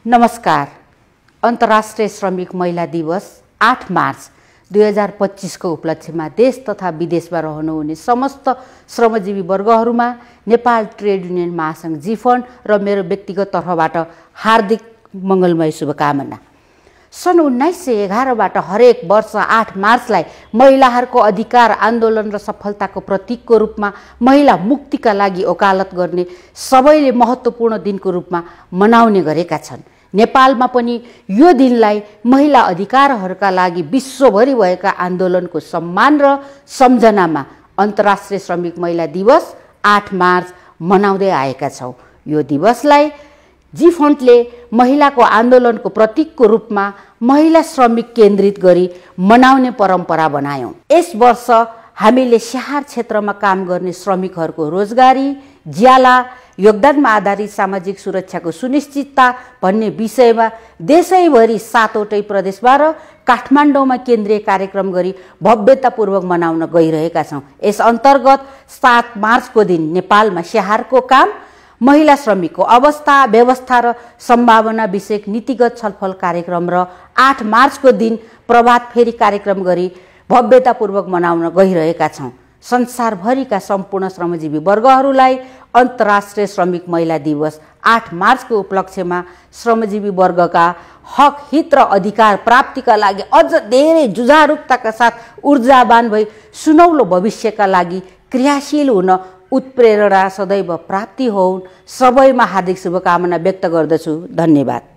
नमस्कार। अन्तर्राष्ट्रिय श्रमिक महिला दिवस 8 मार्च 2025 को उपलक्ष्यमा देश तथा विदेशमा रहनुहुने समस्त श्रमजीवी वर्गहरूमा नेपाल ट्रेड युनियन महासंघ जीफन्ड र मेरो व्यक्तिगत तर्फबाट हार्दिक मङ्गलमय शुभकामना। सन् 1911 बाट हरेक वर्ष 8 मार्चलाई महिलाहरूको अधिकार आन्दोलन र सफलताको प्रतीकको रूपमा महिला मुक्तिका लागि वकालत गर्ने सबैले महत्त्वपूर्ण दिनको रूपमा मनाउने गरेका छन्। नेपालमा पनि यो दिनलाई महिला अधिकारहरूका लागि विश्वभरि भएका आन्दोलनको सम्मान र सम्झनामा अन्तर्राष्ट्रिय श्रमिक महिला दिवस 8 मार्च मनाउँदै आएका छौँ। यो दिवसलाई जीफन्डले महिलाको आन्दोलनको प्रतीकको रूपमा महिला श्रमिक केन्द्रित गरी मनाउने परम्परा बनायौँ। यस वर्ष हामीले स्याहार क्षेत्रमा काम गर्ने श्रमिकहरूको रोजगारी, ज्याला, योगदानमा आधारित सामाजिक सुरक्षाको सुनिश्चितता भन्ने विषयमा देशैभरि 7वटै प्रदेशमा र काठमाडौँमा केन्द्रीय कार्यक्रम गरी भव्यतापूर्वक मनाउन गइरहेका छौँ। यस अन्तर्गत 7 मार्चको दिन नेपालमा स्याहारको काम, महिला श्रमिकको अवस्था, व्यवस्था र सम्भावना विषयक नीतिगत छलफल कार्यक्रम र 8 मार्चको दिन प्रभात फेरी कार्यक्रम गरी भव्यतापूर्वक मनाउन गइरहेका छौँ। संसारभरिका सम्पूर्ण श्रमजीवी वर्गहरूलाई अन्तर्राष्ट्रिय श्रमिक महिला दिवस 8 मार्चको उपलक्ष्यमा श्रमजीवी वर्गका हक, हित र अधिकार प्राप्तिका लागि अझ धेरै जुझारुकताका साथ ऊर्जावान भई सुनौलो भविष्यका लागि क्रियाशील हुन उत्प्रेरणा सदैव प्राप्ति होउन्। सबैमा हार्दिक शुभकामना व्यक्त गर्दछु। धन्यवाद।